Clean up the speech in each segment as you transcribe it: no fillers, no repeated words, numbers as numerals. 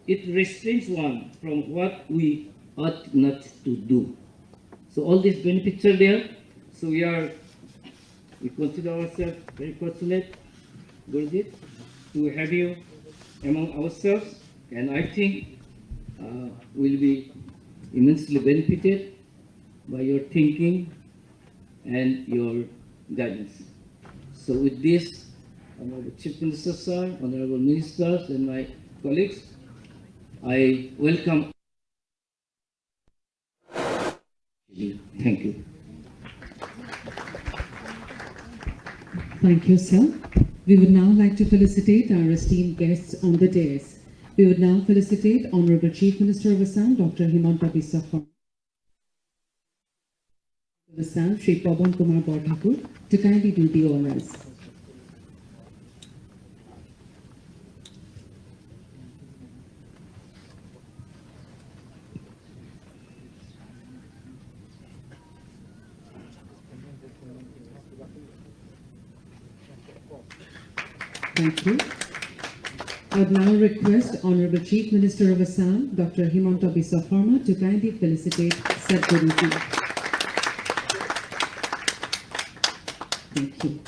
it restrains one from what we ought not to do. So all these benefits are there. So we consider ourselves very fortunate, Gurjit, to have you among ourselves, and I think we'll be immensely benefited by your thinking and your guidance. So with this, Honorable Chief Minister Sir, Honorable Ministers, and my colleagues, I welcome you. Thank you. Thank you, sir. We would now like to felicitate our esteemed guests on the dais. We would now felicitate Honorable Chief Minister of Assam, Dr. Himanta Biswa Sarma, of Assam, Shri Pawan Kumar Barthakur, to kindly do the honors. Thank you. I would now request Honorable Chief Minister of Assam, Dr. Himanta Biswa Sarma, to kindly felicitate Sadhguruji. Thank you.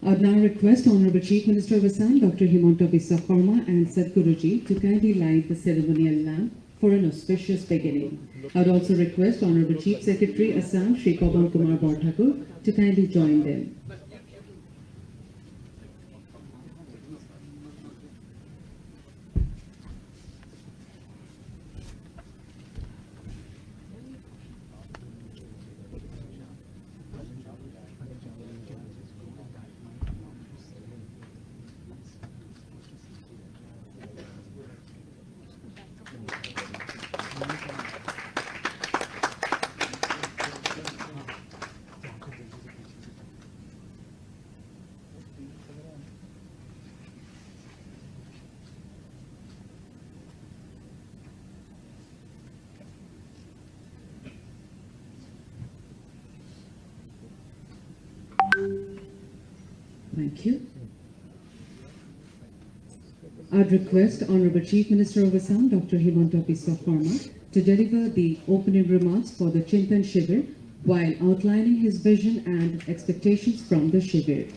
I would now request Honorable Chief Minister of Assam, Dr. Himanta Biswa Sarma, and Sadhguruji to kindly light the ceremonial lamp for an auspicious beginning. I would also request Honorable Chief Secretary Assam, Shri Pawan Kumar Barthakur, to kindly join them. Thank you. I'd request Honorable Chief Minister of Assam, Dr. Himanta Biswa Sarma, to deliver the opening remarks for the Chintan Shivir while outlining his vision and expectations from the Shivir.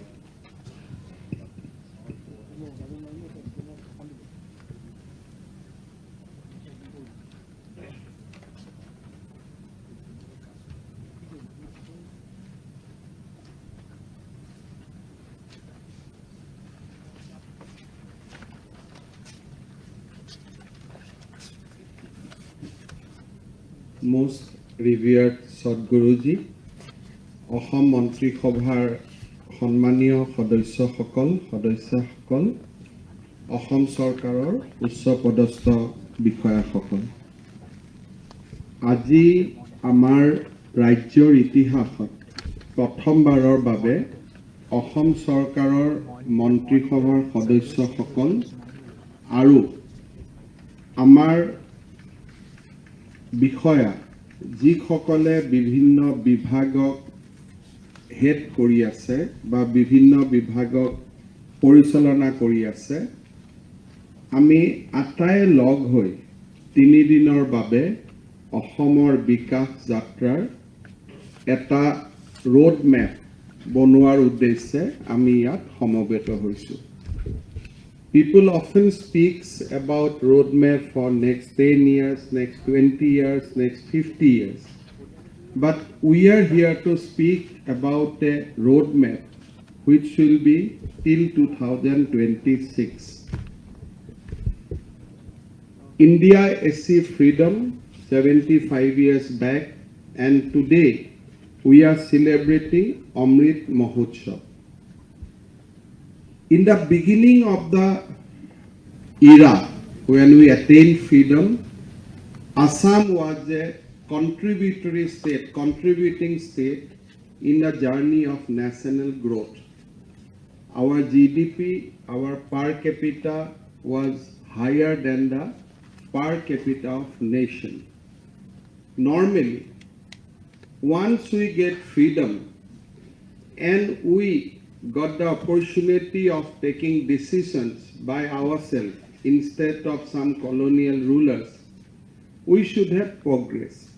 Most revered Sadhguruji, অসম মন্ত্ৰী সভাৰ সন্মানীয় সদস্যসকল, অসম চৰকাৰৰ উচ্চপদস্থ বিষয়াসকল। আজি আমাৰ ৰাজ্যৰ ইতিহাসত প্ৰথমবাৰৰ বাবে অসম চৰকাৰৰ মন্ত্ৰীসভাৰ সদস্যসকল আৰু আমাৰ বিষয়া যিসকলে বিভিন্ন বিভাগক হেড কৰি আছে বা বিভিন্ন বিভাগক পৰিচালনা কৰি আছে, আমি আটাই লগ হৈ 3 দিনৰ বাবে অসমৰ বিকাশ যাত্ৰাৰ এটা ৰোড মেপ বনোৱাৰ উদ্দেশ্যে আমি ইয়াত সমবেত হৈছোঁ। People often speaks about roadmap for next 10 years, next 20 years, next 50 years. But we are here to speak about a roadmap which will be till 2026. India achieved freedom 75 years back, and today we are celebrating Amrit Mahotsav. In the beginning of the era when we attained freedom, Assam was a contributing state in the journey of national growth. Our GDP, our per capita was higher than the per capita of nation. Normally, once we get freedom and we got the opportunity of taking decisions by ourselves, instead of some colonial rulers, we should have progress.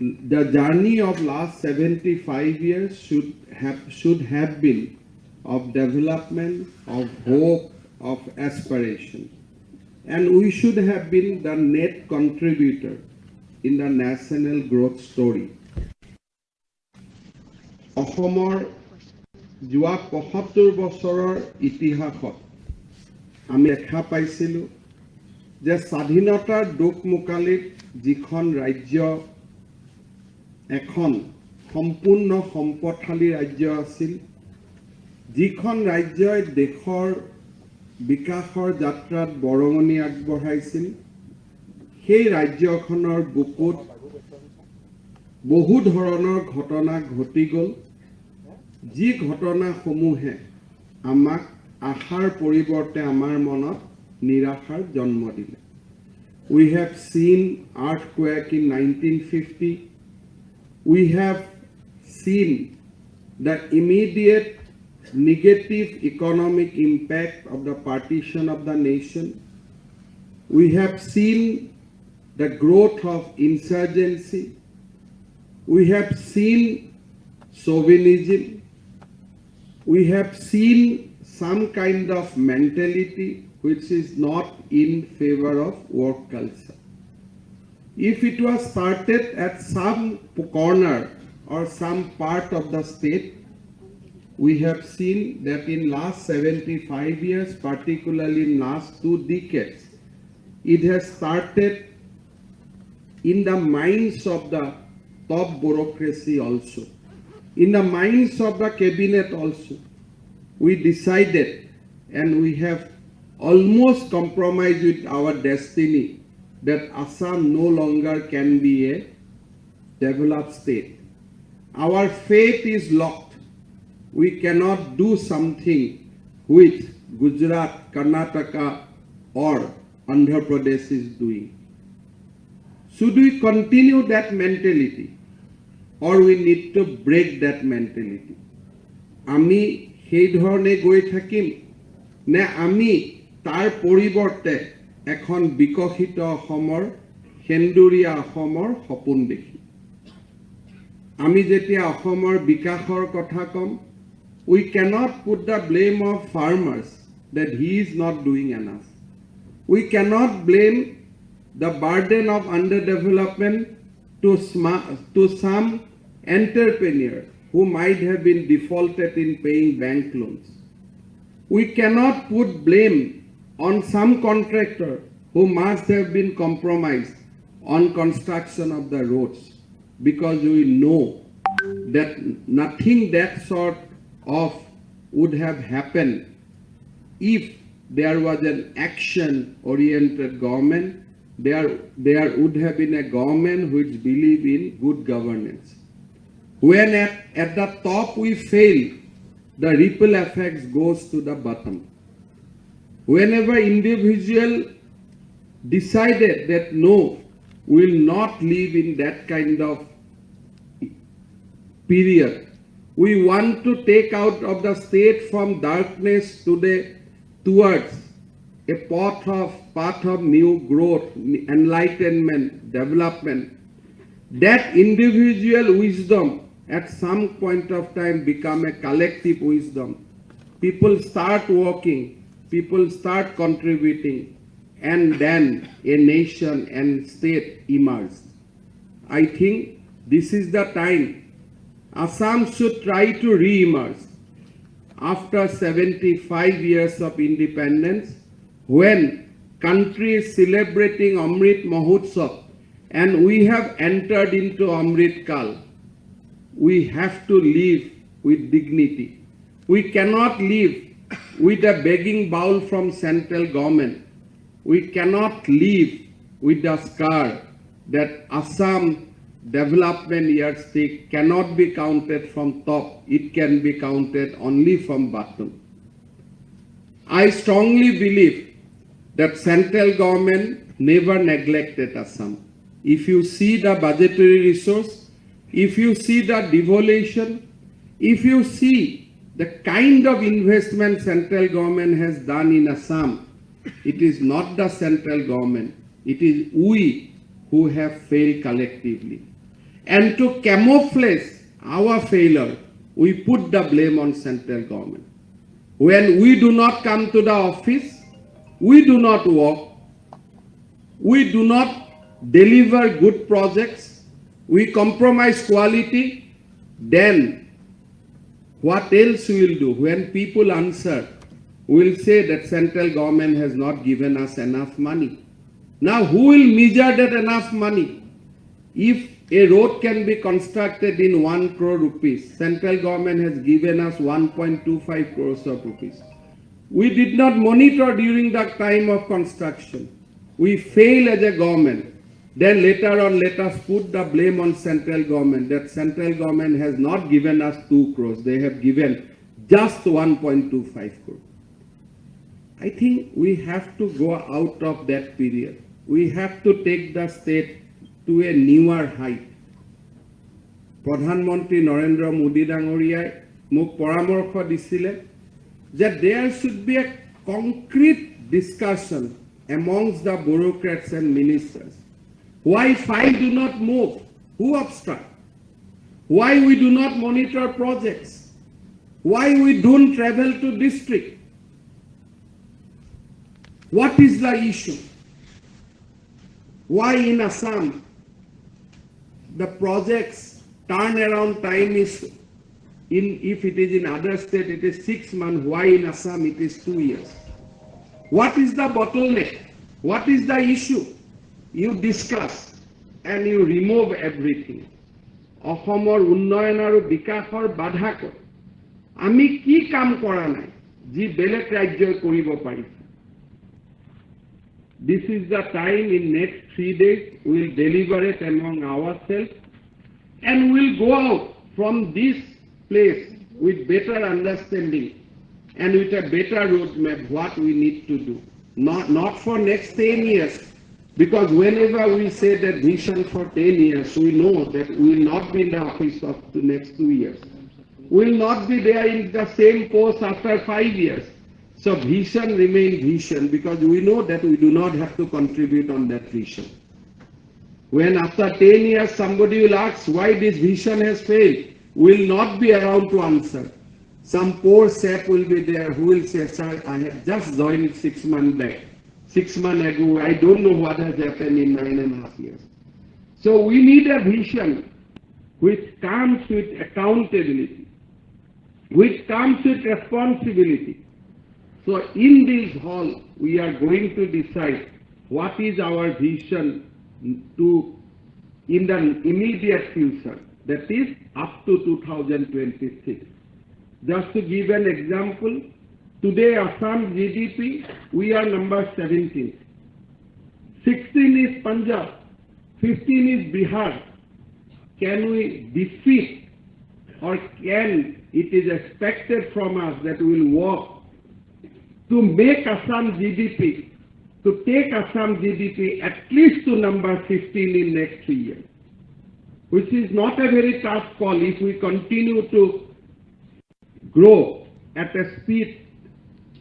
The journey of last 75 years should have been of development, of hope, of aspiration. And we should have been the net contributor in the national growth story. অসমৰ যোৱা ৭৫ বছৰৰ ইতিহাসত আমি দেখা পাইছিলোঁ যে স্বাধীনতাৰ দুখমোকালিত যিখন ৰাজ্য এখন সম্পূৰ্ণ সম্পদশালী ৰাজ্য আছিল, যিখন ৰাজ্যই দেশৰ বিকাশৰ যাত্ৰাত বৰঙণি আগবঢ়াইছিল, সেই ৰাজ্যখনৰ বুকুত বহু ধৰণৰ ঘটনা ঘটি গ'ল, যি ঘটনাসমূহে আমাক আশাৰ পৰিৱৰ্তে আমাৰ মনত নিৰাশাৰ জন্ম দিলে. We have seen earthquake in 1950. We have seen the immediate negative economic impact of the partition of the nation. We have seen the growth of insurgency. We have seen chauvinism. We have seen some kind of mentality which is not in favor of work culture. If it was started at some corner or some part of the state, we have seen that in last 75 years, particularly in last 2 decades, it has started in the minds of the top bureaucracy also, in the minds of the cabinet also. We decided and we have almost compromised with our destiny that Assam no longer can be a developed state. Our fate is locked. We cannot do something which Gujarat, Karnataka or Andhra Pradesh is doing. Should we continue that mentality or we need to break that mentality? আমি সেই ধৰণে গৈ থাকিম নে আমি তাৰ পৰিৱৰ্তে এখন বিকশিত অসমৰ সেন্দুৰীয়া অসমৰ সপোন দেখিম? আমি যেতিয়া অসমৰ বিকাশৰ কথা কম, we cannot put the blame of farmers that he is not doing enough. We cannot blame the burden of underdevelopment to some entrepreneur who might have been defaulted in paying bank loans. We cannot put blame on some contractor who must have been compromised on construction of the roads, because we know that nothing that sort of would have happened if there was an action-oriented government. There would have been a government which believed in good governance. When at the top we fail, the ripple effects goes to the bottom. Whenever individual decided that no, we will not live in that kind of period. We want to take out of the state from darkness towards a path of new growth, enlightenment, development. That individual wisdom at some point of time become a collective wisdom. People start working, people start contributing, and then a nation and state emerge. I think this is the time Assam should try to re-emerge after 75 years of independence, when country is celebrating Amrit Mahotsav and we have entered into Amrit Kal. We have to live with dignity. We cannot live with a begging bowl from central government. We cannot live with the scar that Assam development yardstick cannot be counted from top. It can be counted only from bottom. I strongly believe that central government never neglected Assam. If you see the budgetary resource, if you see the devolution, if you see the kind of investment central government has done in Assam, It is not the central government. It is we who have failed collectively. And to camouflage our failure, we put the blame on central government. When we do not come to the office, we do not work, we do not deliver good projects, we compromise quality, then what else we will do? When people answer, we will say that central government has not given us enough money. Now who will measure that enough money? If a road can be constructed in 1 crore rupees, central government has given us 1.25 crores of rupees. We did not monitor during the time of construction. We fail as a government. Then later on, let us put the blame on central government, that central government has not given us 2 crores. They have given just 1.25 crores. I think we have to go out of that period. We have to take the state to a newer height. Pradhanmantri Narendra Modi Dangoriai মোক পৰামৰ্শ দিছিলে that there should be a concrete discussion amongst the bureaucrats and ministers. Why files do not move? Who obstruct? Why we do not monitor projects? Why we don't travel to district? What is the issue? Why in Assam the projects turnaround time is if it is in other state it is 6 months, why in Assam it is 2 years? What is the bottleneck? What is the issue? You discuss and you remove everything. অসমৰ উন্নয়ন আৰু বিকাশৰ বাধা কৰে আমি কি কাম কৰা নাই যি বেলেগ ৰাজ্যই কৰিব পাৰিছে This is the time in next 3 days we will deliberate among ourselves and we will go out from this place with better understanding and with a better roadmap what we need to do. Not for next 10 years, because whenever we say that vision for 10 years, we know that we will not be in the office of the next 2 years. We will not be there in the same post after 5 years. So vision remains vision because we know that we do not have to contribute on that vision. When after 10 years somebody will ask why this vision has failed, we will not be around to answer. Some poor sap will be there who will say, sir, I have just joined 6 months back. 6 months ago, I don't know what has happened in 9.5 years. So we need a vision which comes with accountability, which comes with responsibility. So in this hall, we are going to decide what is our vision to in the immediate future, that is up to 2026. Just to give an example, today Assam GDP, we are number 17. 16 is Punjab, 15 is Bihar. Can we defeat or can it is expected from us that we will work to make Assam GDP, to take Assam GDP at least to number 15 in next 3 years, which is not a very tough call if we continue to grow at a speed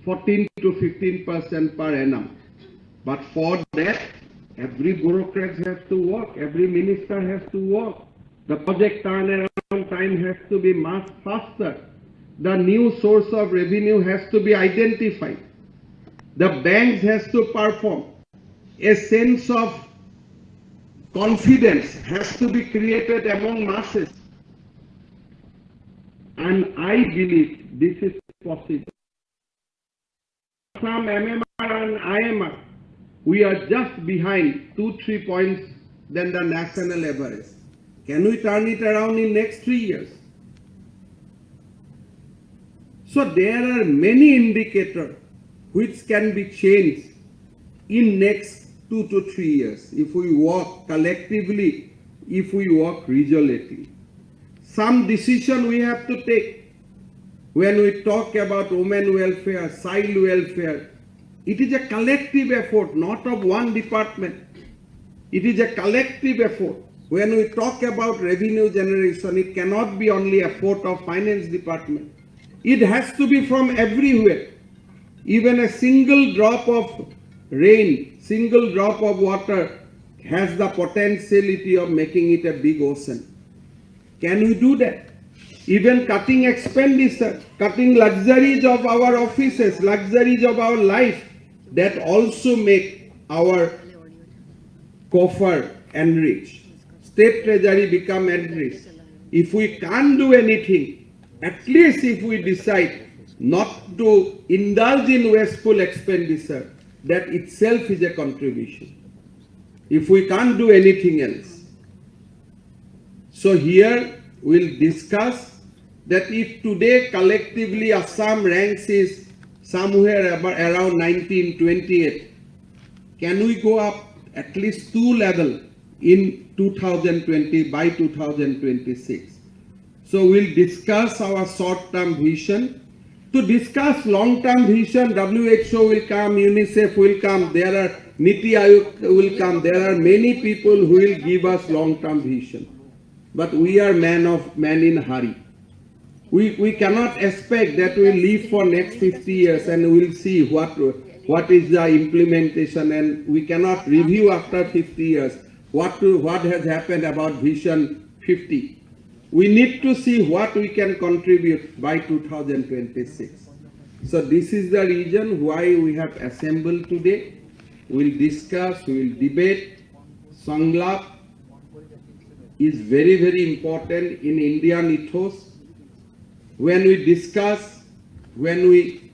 14 to 15% per annum. But for that, every bureaucrat has to work, every minister has to work. The project turnaround time has to be much faster. The new source of revenue has to be identified. The banks has to perform. A sense of confidence has to be created among masses. And I believe this is possible. Some MMR and IMR, we are just behind 2-3 points than the national average. Can we turn it around in next 3 years? So there are many indicators which can be changed in next 2 to 3 years if we work collectively, if we work resolutely. Some decision we have to take. When we talk about women welfare, child welfare, it is a collective effort, not of one department. It is a collective effort. When we talk about revenue generation, it cannot be only effort of finance department. It has to be from everywhere. Even a single drop of rain, single drop of water has the potentiality of making it a big ocean. Can we do that? Even cutting expenditure, cutting luxuries of our offices, luxuries of our life, that also make our coffer enriched. State treasury become enriched. If we can't do anything, at least if we decide not to indulge in wasteful expenditure, that itself is a contribution. If we can't do anything else. So here we'll discuss that if today collectively Assam ranks is somewhere around 1928, can we go up at least 2 levels in 2020 by 2026? So we'll discuss our short-term vision. To discuss long-term vision, WHO will come, UNICEF will come, there are Niti Aayog will come, there are many people who will give us long-term vision. But we are men in hurry. We cannot expect that we'll live for next 50 years and we'll see what is the implementation, and we cannot review after 50 years what has happened about Vision 50. We need to see what we can contribute by 2026. So this is the reason why we have assembled today. We'll discuss, we'll debate. Sanglap is very, very important in Indian ethos. When we discuss, when we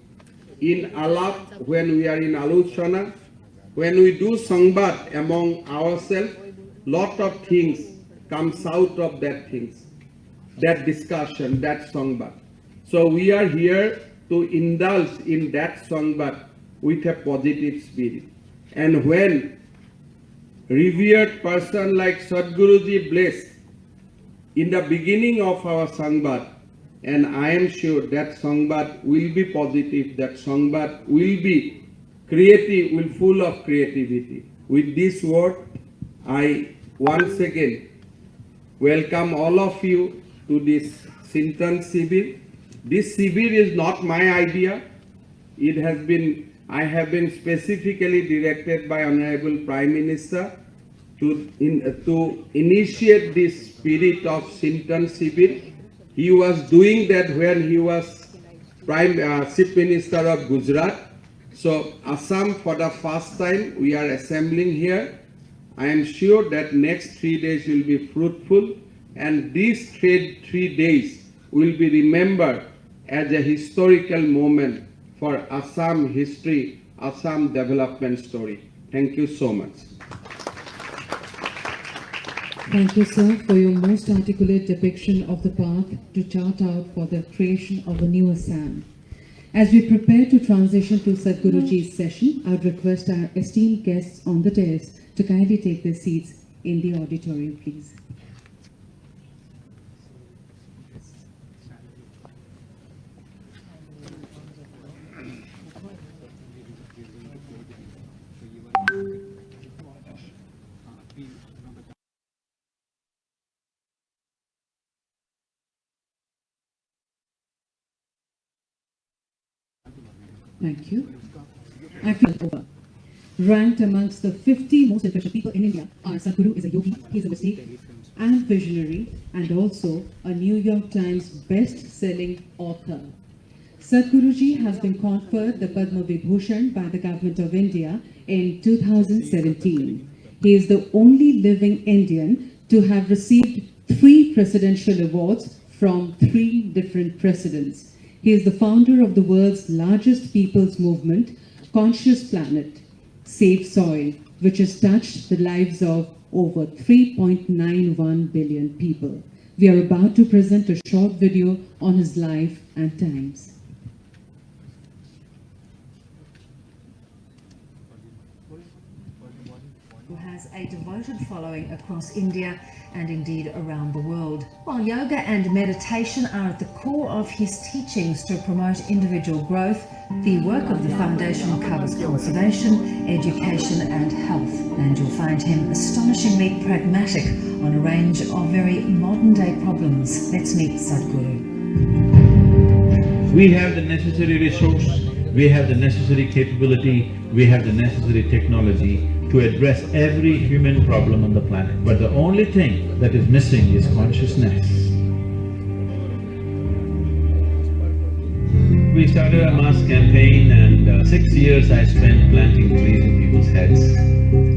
in Alap, when we are in Alochana, when we do Sangbad among ourselves, lot of things comes out of that things, that discussion, that Sangbad. So we are here to indulge in that Sangbad with a positive spirit. And when revered person like Sadhguruji blessed in the beginning of our Sangbad, and I am sure that Sangbad will be positive, that Sangbad will be creative, will full of creativity. With this word, I once again welcome all of you to this Chintan Shibir. This Shibir is not my idea. It has been, I have been specifically directed by Honorable Prime Minister to initiate this spirit of Chintan Shibir. He was doing that when he was Chief Minister of Gujarat. So Assam, for the first time, we are assembling here. I am sure that next 3 days will be fruitful, and these three days will be remembered as a historical moment for Assam history, Assam development story. Thank you so much. Thank you, sir, for your most articulate depiction of the path to chart out for the creation of a new Assam. As we prepare to transition to Sadhguruji's session, I would request our esteemed guests on the dais to kindly take their seats in the auditorium, please. Thank you. I feel over. Ranked amongst the 50 most influential people in India, our Sadhguru is a yogi, he is a mystic and visionary, and also a New York Times best-selling author. Sadhguruji has been conferred the Padma Vibhushan by the Government of India in 2017. He is the only living Indian to have received 3 presidential awards from 3 different presidents. He is the founder of the world's largest people's movement, Conscious Planet, Save Soil, which has touched the lives of over 3.91 billion people. We are about to present a short video on his life and times. Who has a devoted following across India and indeed around the world. While yoga and meditation are at the core of his teachings to promote individual growth, the work of the foundation covers conservation, education and health, and you'll find him astonishingly pragmatic on a range of very modern-day problems. Let's meet Sadhguru. We have the necessary resource We have the necessary capability, we have the necessary technology to address every human problem on the planet. But the only thing that is missing is consciousness. We started a mass campaign and 6 years I spent planting trees in people's heads.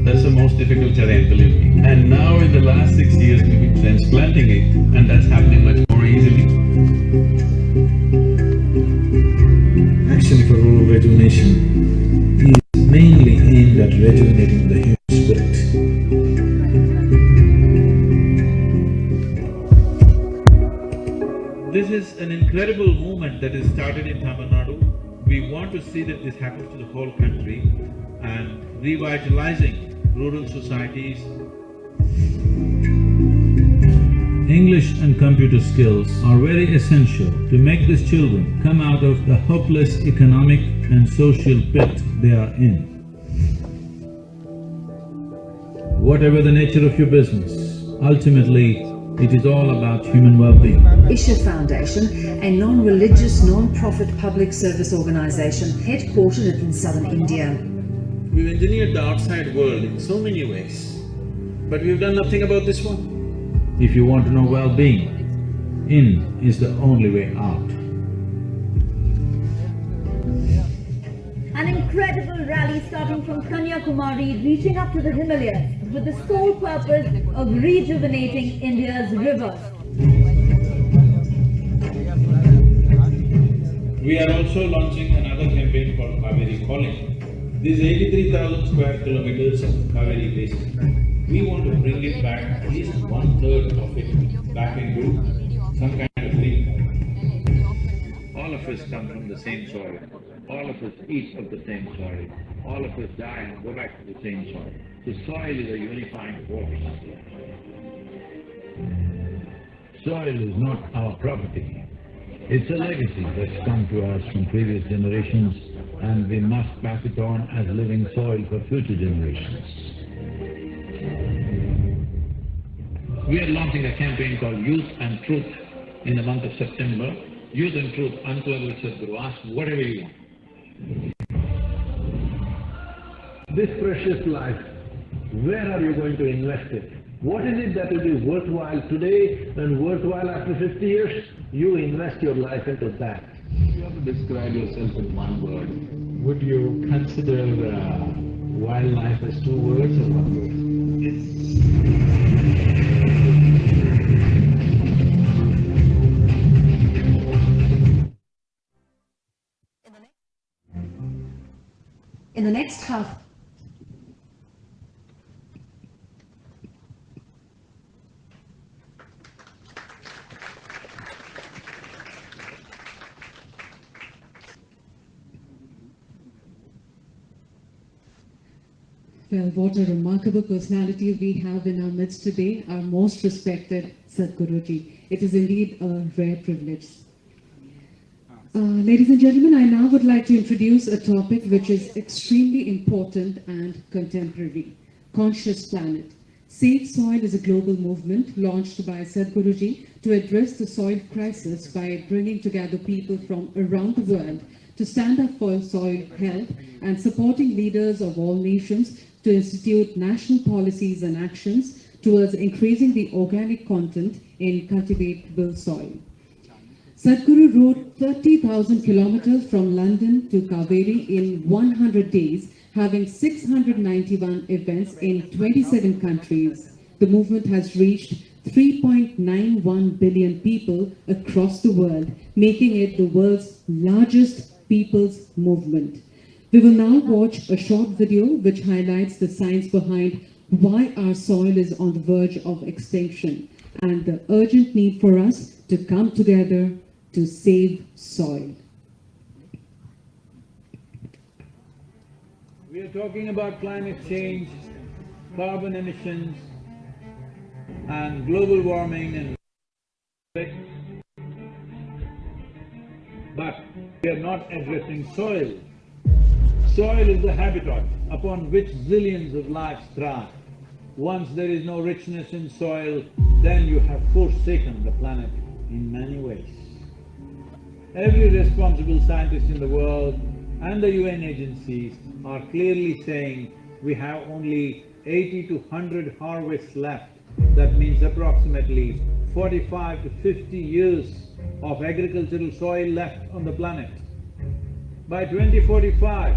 That's the most difficult terrain, believe me. And now in the last 6 years, we've been transplanting it, and that's happening much more easily. Action for Rural Rejuvenation is mainly aimed at rejuvenating the human spirit. This is an incredible movement that is started in Tamil Nadu. We want to see that this happens to the whole country and revitalizing rural societies. English and computer skills are very essential to make these children come out of the hopeless economic and social pit they are in. Whatever the nature of your business, ultimately, it is all about human well-being. Isha Foundation, a non-religious, non-profit public service organisation headquartered in southern India. We've engineered the outside world in so many ways, but we've done nothing about this one. If you want to know well-being, in is the only way out. An incredible rally starting from Kanyakumari, reaching up to the Himalayas with the sole purpose of rejuvenating India's rivers. We are also launching another campaign called Kaveri Calling. This 83,000 square kilometers of Kaveri basin. We want to bring it back, at least 1/3 of it, back into some kind of green. All of us come from the same soil. All of us eat of the same soil. All of us die and go back to the same soil. The soil is a unifying force. Soil is not our property. It's a legacy that's come to us from previous generations, and we must pass it on as living soil for future generations. We are launching a campaign called Youth and Truth in the month of September. Youth and Truth, Unclever Sadhguru, ask whatever you want. This precious life, where are you going to invest it? What is it that will be worthwhile today and worthwhile after 50 years? You invest your life into that. If you have to describe yourself in one word, would you consider wildlife as 2 words or 1 word? In the next half. Well, what a remarkable personality we have in our midst today, our most respected Sadhguruji. It is indeed a rare privilege. Ladies and gentlemen, I now would like to introduce a topic which is extremely important and contemporary: Conscious Planet. Save Soil is a global movement launched by Sadhguruji to address the soil crisis by bringing together people from around the world to stand up for soil health and supporting leaders of all nations to institute national policies and actions towards increasing the organic content in cultivatable soil. Sadhguru rode 30,000 kilometers from London to Kaveri in 100 days, having 691 events in 27 countries. The movement has reached 3.91 billion people across the world, making it the world's largest people's movement. We will now watch a short video which highlights the science behind why our soil is on the verge of extinction and the urgent need for us to come together to save soil. We are talking about climate change, carbon emissions, and global warming and but we are not addressing soil. Soil is the habitat upon which zillions of lives thrive. Once there is no richness in soil, then you have forsaken the planet in many ways. Every responsible scientist in the world and the UN agencies are clearly saying we have only 80 to 100 harvests left. That means approximately 45 to 50 years of agricultural soil left on the planet. By 2045,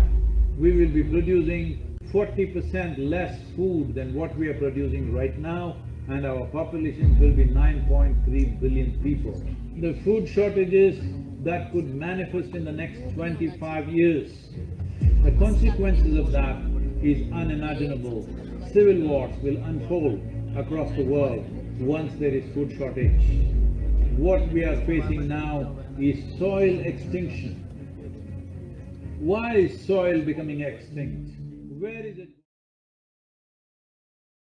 we will be producing 40% less food than what we are producing right now, and our population will be 9.3 billion people. The food shortages that could manifest in the next 25 years, the consequences of that is unimaginable. Civil wars will unfold across the world once there is food shortage. What we are facing now is soil extinction. Why is soil becoming extinct? Where is it?